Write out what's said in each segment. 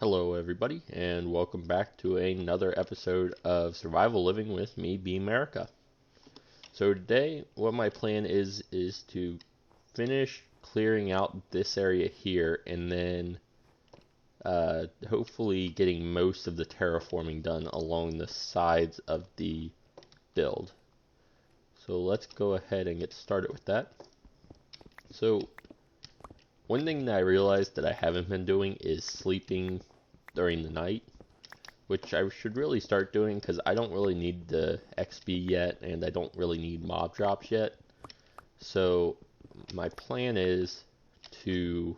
Hello, everybody, and welcome back to another episode of Survival Living with me, Bmerica. So today, what my plan is to finish clearing out this area here, and then hopefully getting most of the terraforming done along the sides of the build. So let's go ahead and get started with that. So one thing that I realized that I haven't been doing is sleeping during the night, which I should really start doing because I don't really need the XP yet, and I don't really need mob drops yet. So my plan is to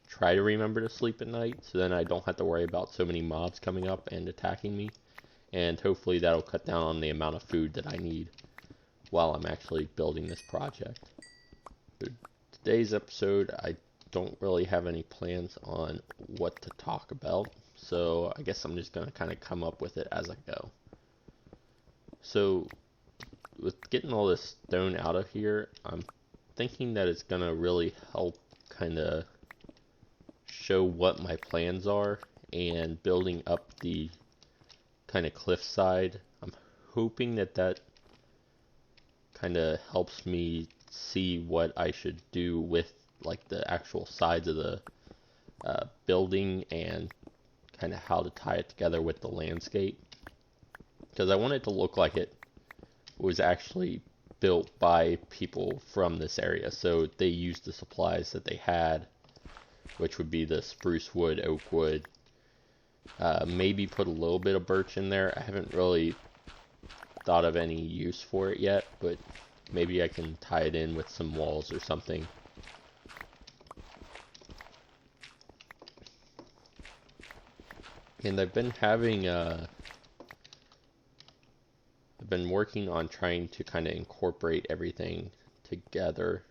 try to remember to sleep at night, so then I don't have to worry about so many mobs coming up and attacking me, and hopefully that'll cut down on the amount of food that I need while I'm actually building this project. Today's episode, I don't really have any plans on what to talk about, so I guess I'm just going to kind of come up with it as I go. So with getting all this stone out of here, I'm thinking that it's going to really help kind of show what my plans are, and building up the kind of cliffside, I'm hoping that that kind of helps me see what I should do with like the actual sides of the building, and kind of how to tie it together with the landscape, because I want it to look like it was actually built by people from this area, so they used the supplies that they had, which would be the spruce wood, oak wood, maybe put a little bit of birch in there. I haven't really thought of any use for it yet, but maybe I can tie it in with some walls or something. And I've been working on trying to kind of incorporate everything together.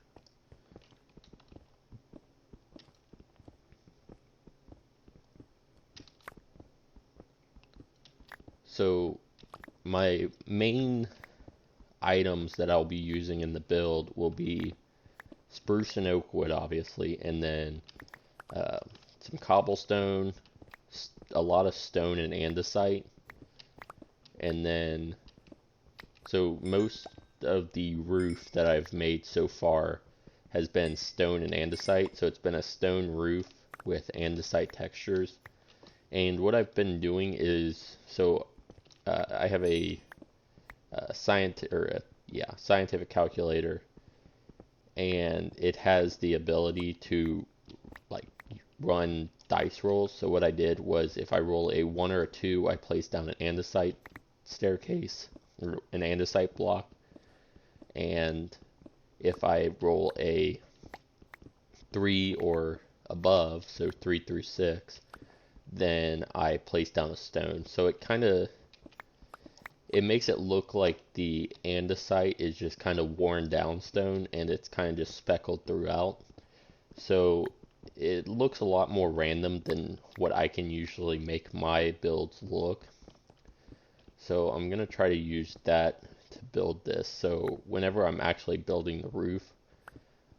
So my main items that I'll be using in the build will be spruce and oak wood, obviously, and then some cobblestone, a lot of stone and andesite, and then so most of the roof that I've made so far has been stone and andesite, so it's been a stone roof with andesite textures. And what I've been doing is, so I have a scientific calculator, and it has the ability to like run dice rolls. So what I did was, if I roll a 1 or a 2, I place down an andesite staircase, or an andesite block, and if I roll a 3 or above, so 3 through 6, then I place down a stone. So it makes it look like the andesite is just kind of worn down stone, and it's kind of just speckled throughout. So it looks a lot more random than what I can usually make my builds look. So I'm going to try to use that to build this. So whenever I'm actually building the roof,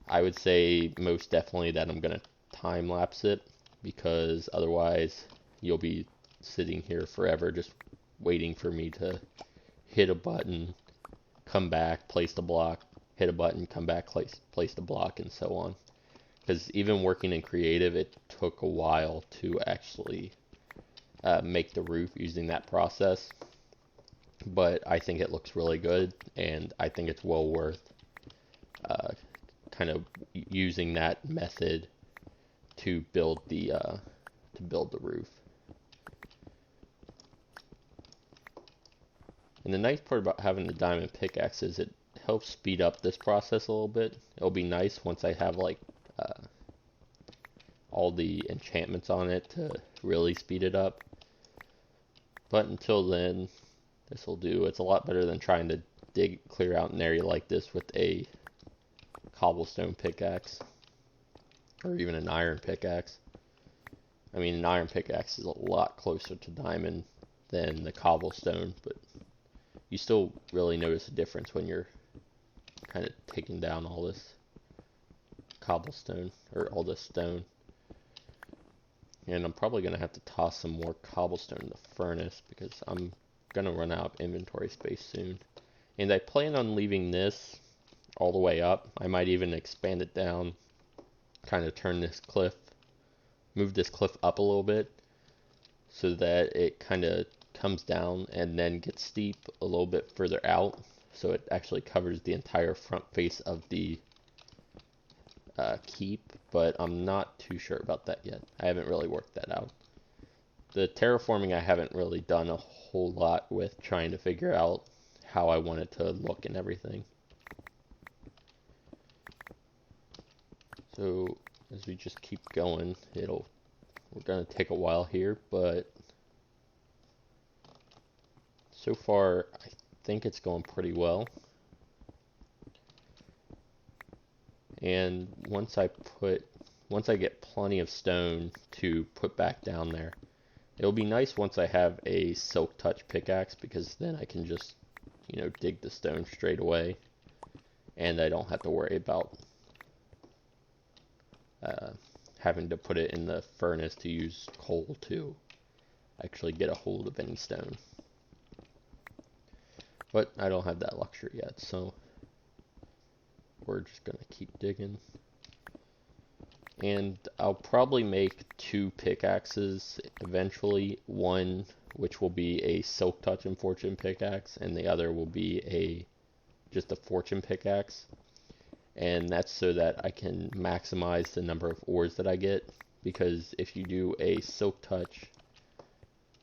I would say most definitely that I'm going to time lapse it, because otherwise you'll be sitting here forever just waiting for me to hit a button, come back, place the block, hit a button, come back, place the block, and so on. Because even working in creative, it took a while to actually make the roof using that process. But I think it looks really good, and I think it's well worth kind of using that method to build the roof. And the nice part about having the diamond pickaxe is it helps speed up this process a little bit. It'll be nice once I have like all the enchantments on it to really speed it up. But until then, this will do. It's a lot better than trying to clear out an area like this with a cobblestone pickaxe, or even an iron pickaxe. I mean, an iron pickaxe is a lot closer to diamond than the cobblestone, but you still really notice a difference when you're kind of taking down all this cobblestone, or all this stone. And I'm probably going to have to toss some more cobblestone in the furnace because I'm going to run out of inventory space soon. And I plan on leaving this all the way up. I might even expand it down, kind of turn this cliff, move this cliff up a little bit so that it kind of comes down and then gets steep a little bit further out, so it actually covers the entire front face of the keep, but I'm not too sure about that yet. I haven't really worked that out. The terraforming I haven't really done a whole lot with, trying to figure out how I want it to look and everything. So as we just keep going, we're gonna take a while here, but so far I think it's going pretty well. And once I get plenty of stone to put back down there, it'll be nice once I have a silk touch pickaxe, because then I can just, dig the stone straight away, and I don't have to worry about having to put it in the furnace to use coal to actually get a hold of any stone. But I don't have that luxury yet, so we're just gonna keep digging. And I'll probably make 2 pickaxes eventually, one which will be a silk touch and fortune pickaxe, and the other will be just a fortune pickaxe. And that's so that I can maximize the number of ores that I get, because if you do a silk touch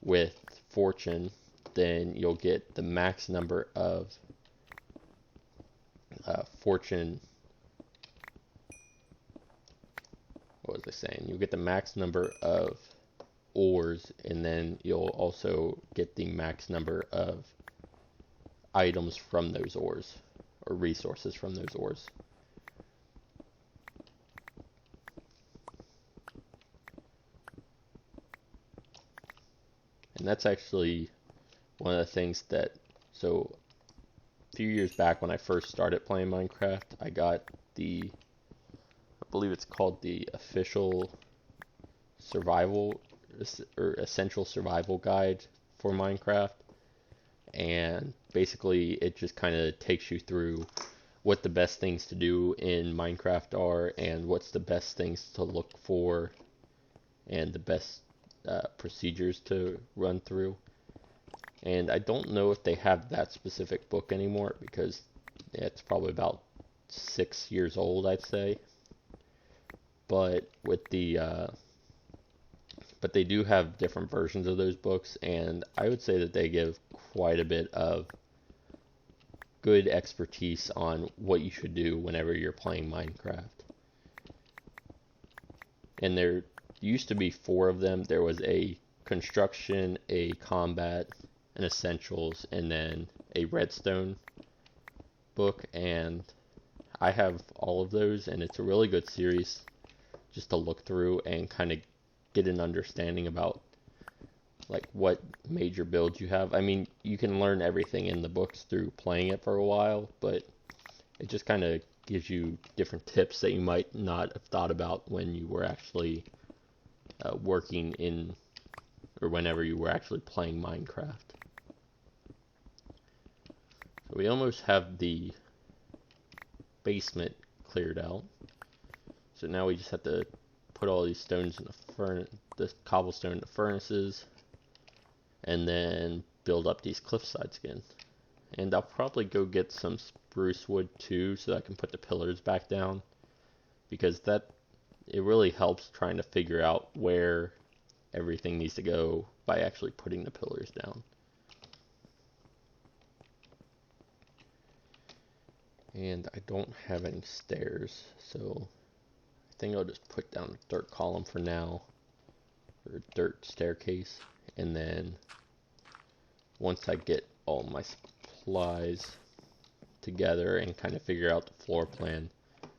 with fortune, then you'll get the max number of fortune. What was I saying? You'll get the max number of ores, and then you'll also get the max number of items from those ores, or resources from those ores. And that's actually one of the things so a few years back when I first started playing Minecraft, I got I believe it's called the official survival or essential survival guide for Minecraft. And basically it just kind of takes you through what the best things to do in Minecraft are, and what's the best things to look for, and the best procedures to run through. And I don't know if they have that specific book anymore, because it's probably about 6 years old, I'd say. But but they do have different versions of those books, and I would say that they give quite a bit of good expertise on what you should do whenever you're playing Minecraft. And there used to be 4 of them. There was a construction, a combat, an essentials, and then a redstone book, and I have all of those, and it's a really good series just to look through and kind of get an understanding about like what major builds you have. I mean, you can learn everything in the books through playing it for a while, but it just kind of gives you different tips that you might not have thought about when you were actually working in, or whenever you were actually playing Minecraft. So we almost have the basement cleared out. So now we just have to put all these stones in this cobblestone in the furnaces, and then build up these cliff sides again. And I'll probably go get some spruce wood too, so that I can put the pillars back down, because it really helps trying to figure out where everything needs to go by actually putting the pillars down. And I don't have any stairs, so I think I'll just put down a dirt column for now, or a dirt staircase, and then once I get all my supplies together and kind of figure out the floor plan,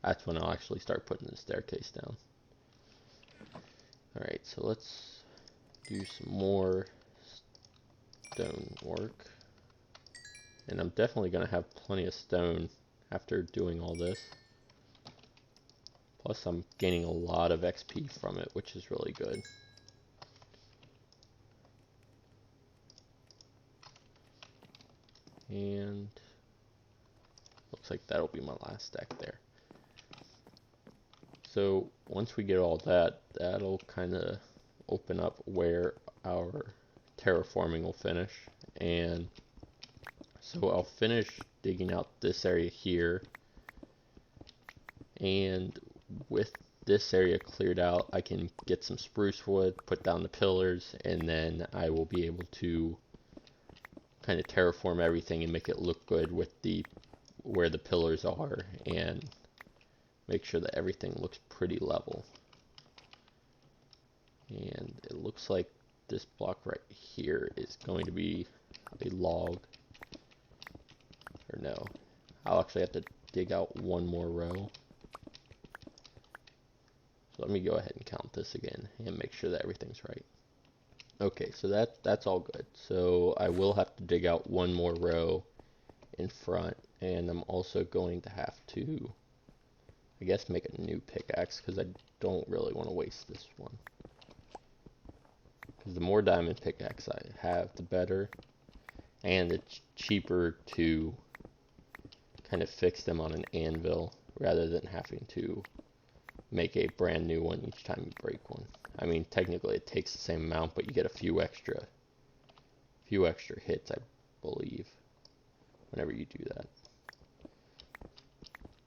that's when I'll actually start putting the staircase down. Alright, so let's do some more stone work. And I'm definitely going to have plenty of stone after doing all this. Plus I'm gaining a lot of XP from it, which is really good. And looks like that'll be my last stack there. So once we get all that, that'll kind of open up where our terraforming will finish. And so I'll finish digging out this area here, and with this area cleared out, I can get some spruce wood, put down the pillars, and then I will be able to kind of terraform everything and make it look good with where the pillars are, and make sure that everything looks pretty level. And it looks like this block right here is going to be a log. Or no, I'll actually have to dig out one more row. So let me go ahead and count this again and make sure that everything's right. Okay, so that's all good. So I will have to dig out one more row in front, and I'm also going to have to, I guess, make a new pickaxe because I don't really want to waste this one. Because the more diamond pickaxe I have, the better, and it's cheaper to kind of fix them on an anvil rather than having to make a brand new one each time you break one. I mean, technically it takes the same amount, but you get a few extra hits, I believe, whenever you do that.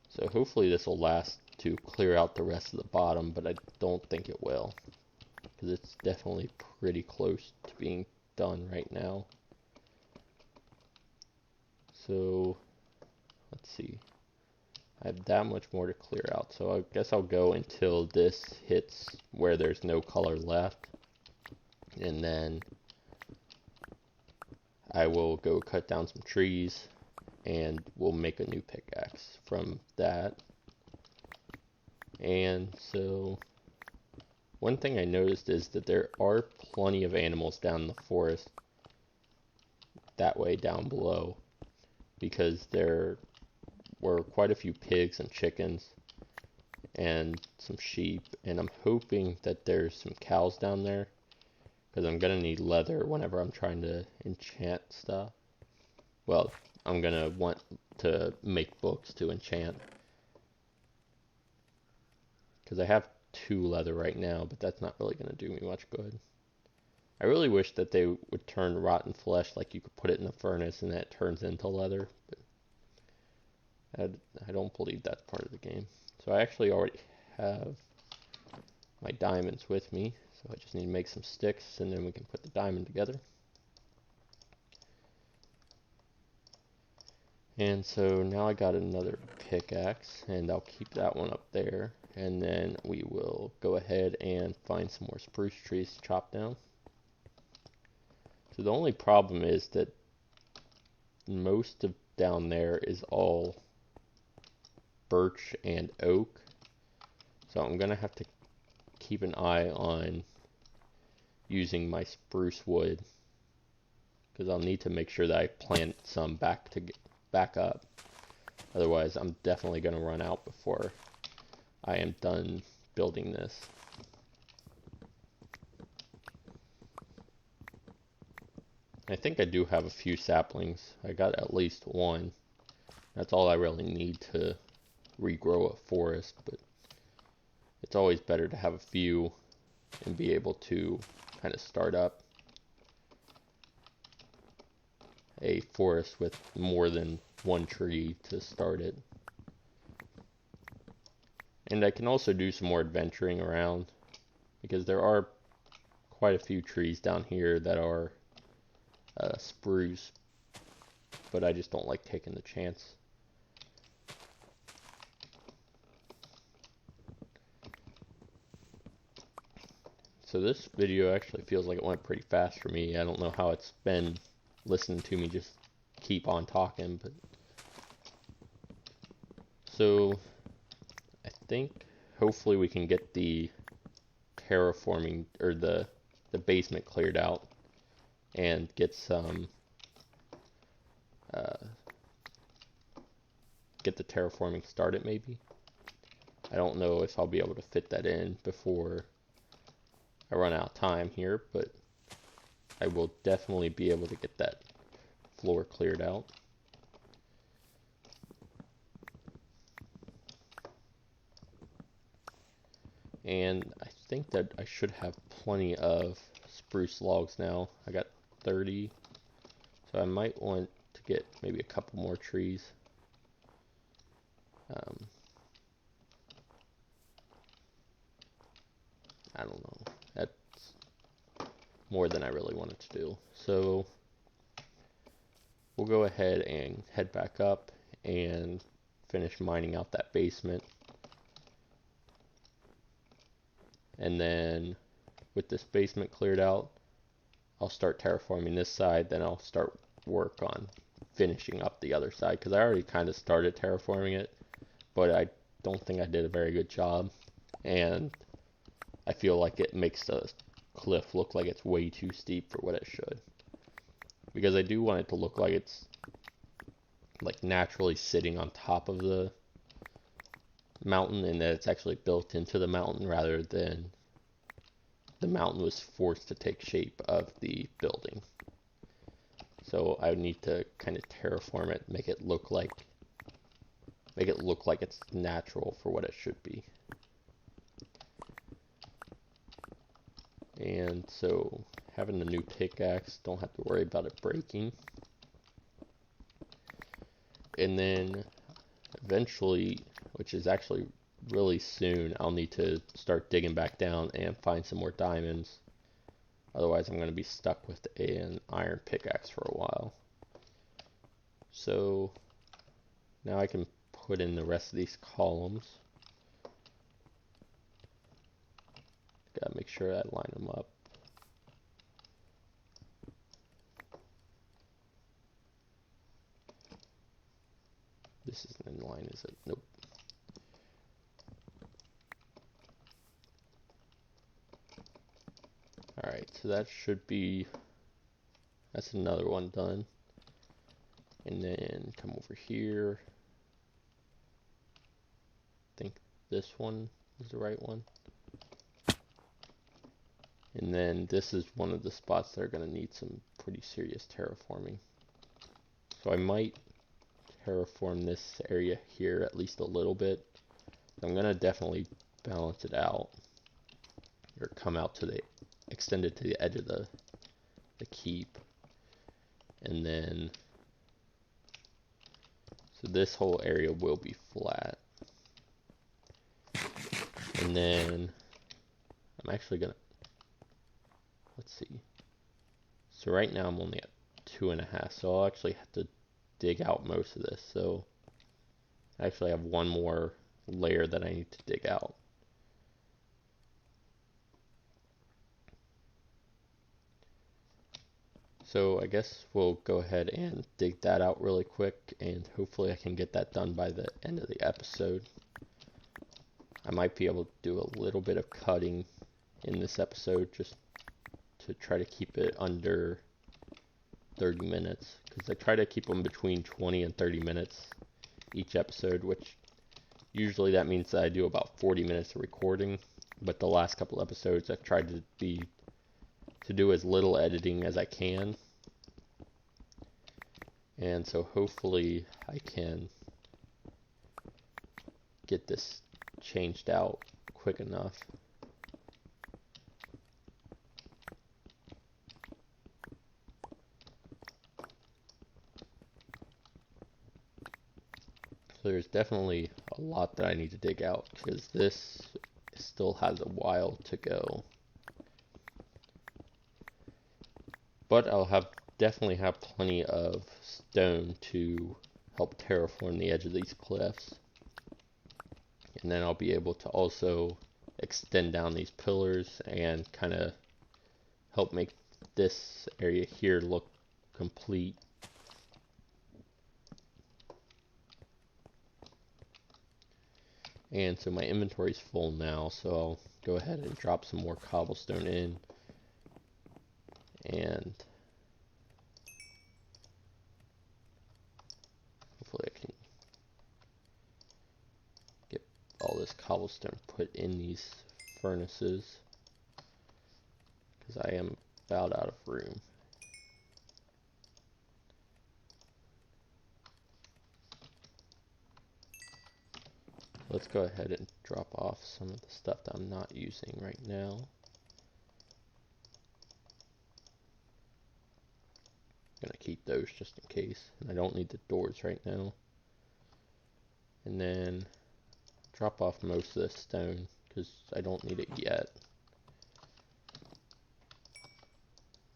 So hopefully this will last to clear out the rest of the bottom, but I don't think it will, because it's definitely pretty close to being done right now. So let's see. I have that much more to clear out, so I guess I'll go until this hits where there's no color left, and then I will go cut down some trees, and we'll make a new pickaxe from that. And so one thing I noticed is that there are plenty of animals down in the forest that way down below, because there were quite a few pigs and chickens and some sheep, and I'm hoping that there's some cows down there, because I'm gonna need leather whenever I'm trying to enchant stuff. Well, I'm gonna want to make books to enchant, because I have 2 leather right now, but that's not really gonna do me much good. I really wish that they would turn rotten flesh, like you could put it in the furnace and that turns into leather, but I don't believe that's part of the game. So I actually already have my diamonds with me, so I just need to make some sticks, and then we can put the diamond together. And so now I got another pickaxe, and I'll keep that one up there, and then we will go ahead and find some more spruce trees to chop down. So the only problem is that most of down there is all birch and oak, so I'm gonna have to keep an eye on using my spruce wood, because I'll need to make sure that I plant some back up. Otherwise, I'm definitely gonna run out before I am done building this. I think I do have a few saplings. I got at least one. That's all I really need to regrow a forest, but it's always better to have a few and be able to kind of start up a forest with more than one tree to start it. And I can also do some more adventuring around, because there are quite a few trees down here that are spruce, but I just don't like taking the chance. So this video actually feels like it went pretty fast for me. I don't know how it's been listening to me just keep on talking, but so I think hopefully we can get the terraforming, or the basement cleared out, and get some get the terraforming started maybe. I don't know if I'll be able to fit that in before I run out of time here, but I will definitely be able to get that floor cleared out. And I think that I should have plenty of spruce logs now. I got 30, so I might want to get maybe a couple more trees. I don't know. That's more than I really wanted to do. So we'll go ahead and head back up and finish mining out that basement. And then with this basement cleared out, I'll start terraforming this side, then I'll start work on finishing up the other side, because I already kind of started terraforming it, but I don't think I did a very good job, and I feel like it makes the cliff look like it's way too steep for what it should, because I do want it to look like it's like naturally sitting on top of the mountain, and that it's actually built into the mountain rather than the mountain was forced to take shape of the building. So I would need to kind of terraform it, make it look like it's natural for what it should be. And so having the new pickaxe, don't have to worry about it breaking. And then eventually, which is actually really soon, I'll need to start digging back down and find some more diamonds. Otherwise, I'm going to be stuck with an iron pickaxe for a while. So now I can put in the rest of these columns. Gotta make sure I line them up. This isn't in line, is it? Nope. Alright, so that should be, that's another one done. And then come over here. I think this one is the right one. And then this is one of the spots that are going to need some pretty serious terraforming. So I might terraform this area here at least a little bit. I'm going to definitely balance it out, or come out to the, extend it to the edge of the keep. And then, so this whole area will be flat. And then I'm actually going to, let's see. So right now I'm only at 2.5, so I'll actually have to dig out most of this. So I actually have one more layer that I need to dig out. So I guess we'll go ahead and dig that out really quick, and hopefully I can get that done by the end of the episode. I might be able to do a little bit of cutting in this episode just to try to keep it under 30 minutes, because I try to keep them between 20 and 30 minutes each episode, which usually that means that I do about 40 minutes of recording, but the last couple episodes I've tried to do as little editing as I can, and so hopefully I can get this changed out quick enough. So there's definitely a lot that I need to dig out, because this still has a while to go. But I'll definitely have plenty of stone to help terraform the edge of these cliffs. And then I'll be able to also extend down these pillars and kind of help make this area here look complete. And so my inventory is full now, so I'll go ahead and drop some more cobblestone in. And hopefully I can get all this cobblestone put in these furnaces, because I am about out of room. let's go ahead and drop off some of the stuff that I'm not using right now. I'm gonna keep those just in case. And I don't need the doors right now. And then drop off most of this stone because I don't need it yet.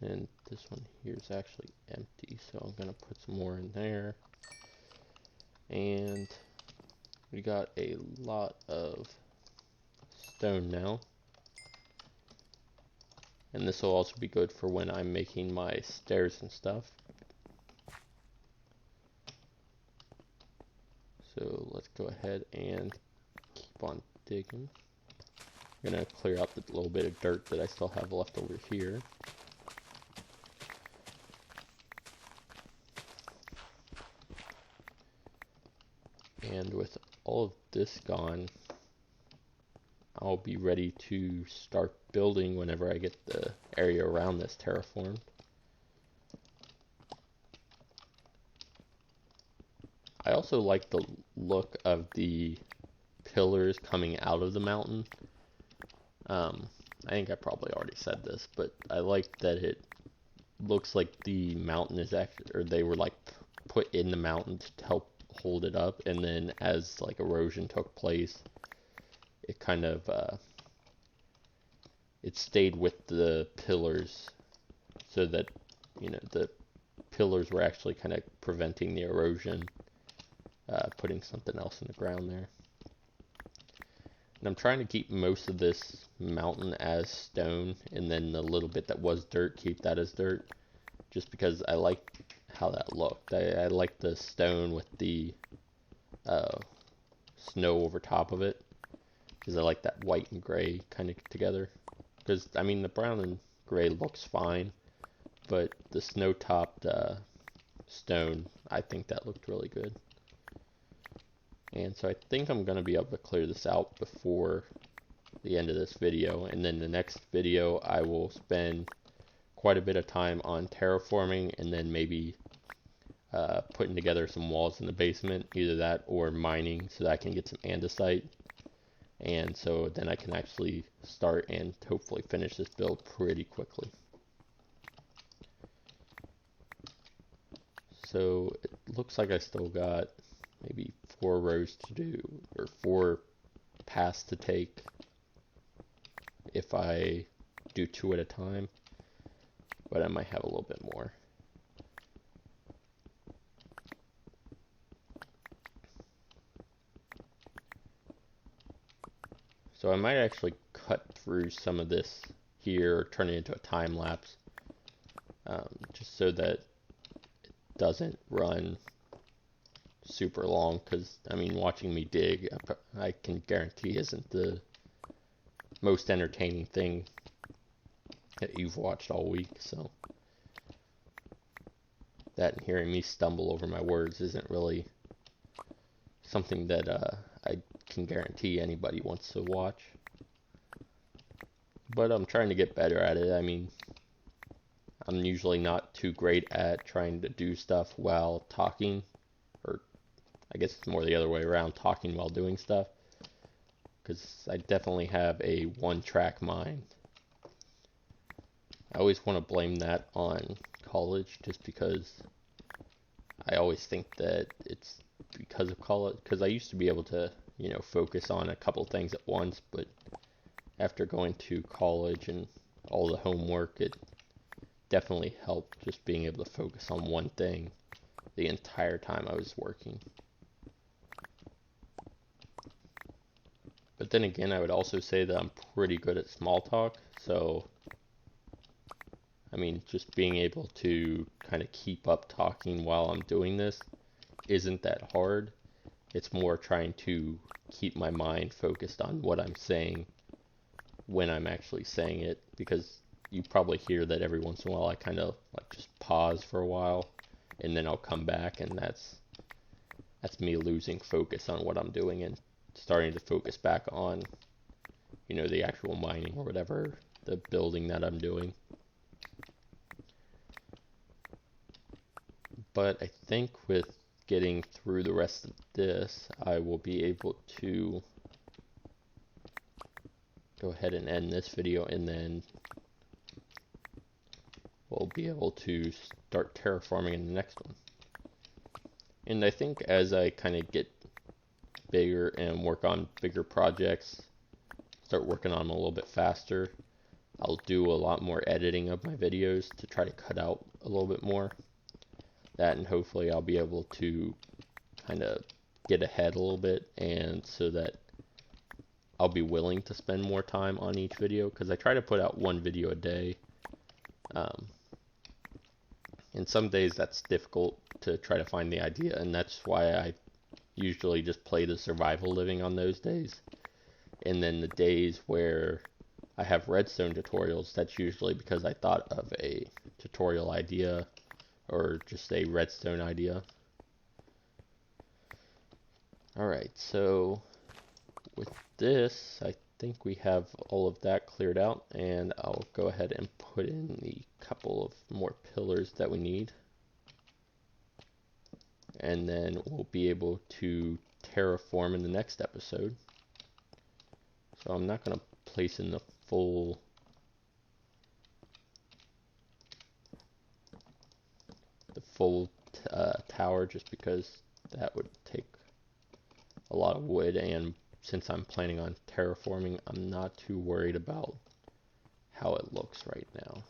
And this one here is actually empty, so I'm gonna put some more in there. And we got a lot of stone now. And this will also be good for when I'm making my stairs and stuff. So let's go ahead and keep on digging. I'm gonna clear out the little bit of dirt that I still have left over here. And with all of this gone, I'll be ready to start building whenever I get the area around this terraformed. I also like the look of the pillars coming out of the mountain. I think I probably already said this, but I like that it looks like the mountain is actually, or they were like put in the mountain to help hold it up, and then as like erosion took place, it kind of it stayed with the pillars, so that, you know, the pillars were actually kind of preventing the erosion, putting something else in the ground there. And I'm trying to keep most of this mountain as stone, and then the little bit that was dirt, keep that as dirt, just because I like how that looked. I like the stone with the snow over top of it, because I like that white and gray kind of together. Because, I mean, the brown and gray looks fine, but the snow-topped stone, I think that looked really good. And so I think I'm going to be able to clear this out before the end of this video. And then the next video, I will spend quite a bit of time on terraforming, and then maybe putting together some walls in the basement. Either that or mining so that I can get some andesite. And so then I can actually start and hopefully finish this build pretty quickly. So it looks like I still got maybe 4 rows to do, or 4 paths to take if I do 2 at a time, but I might have a little bit more. So I might actually cut through some of this here, or turn it into a time lapse, just so that it doesn't run super long, because, I mean, watching me dig, I can guarantee isn't the most entertaining thing that you've watched all week, so that and hearing me stumble over my words isn't really something that I can guarantee anybody wants to watch. But I'm trying to get better at it. I mean, I'm usually not too great at trying to do stuff while talking, or I guess it's more the other way around, talking while doing stuff, because I definitely have a one-track mind. I always want to blame that on college, just because I always think that it's because of college, because I used to be able to, you know, focus on a couple things at once, but after going to college and all the homework, it definitely helped just being able to focus on one thing the entire time I was working. But then again, I would also say that I'm pretty good at small talk, so I mean, just being able to kind of keep up talking while I'm doing this isn't that hard. It's more trying to keep my mind focused on what I'm saying when I'm actually saying it, because you probably hear that every once in a while I kind of like just pause for a while and then I'll come back, and that's me losing focus on what I'm doing and starting to focus back on, you know, the actual mining or whatever, the building that I'm doing. But I think with getting through the rest of this, I will be able to go ahead and end this video, and then we'll be able to start terraforming in the next one. And I think as I kind of get bigger and work on bigger projects, start working on them a little bit faster, I'll do a lot more editing of my videos to try to cut out a little bit more. That, and hopefully I'll be able to kind of get ahead a little bit, and so that I'll be willing to spend more time on each video, because I try to put out one video a day. And some days that's difficult to try to find the idea, and that's why I usually just play the survival living on those days. And then the days where I have redstone tutorials, that's usually because I thought of a tutorial idea or just a redstone idea. Alright, so with this, I think we have all of that cleared out, and I'll go ahead and put in the couple of more pillars that we need. And then we'll be able to terraform in the next episode. So I'm not going to place in the full tower, just because that would take a lot of wood, and since I'm planning on terraforming, I'm not too worried about how it looks right now.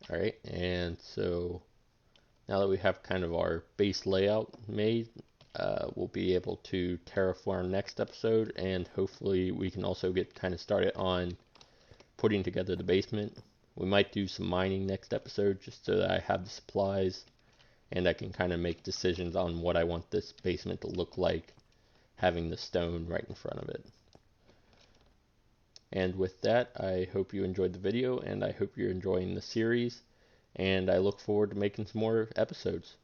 Alright, and so now that we have kind of our base layout made, we'll be able to terraform next episode, and hopefully we can also get kind of started on putting together the basement. We might do some mining next episode, just so that I have the supplies and I can kind of make decisions on what I want this basement to look like, having the stone right in front of it. And with that, I hope you enjoyed the video, and I hope you're enjoying the series, and I look forward to making some more episodes.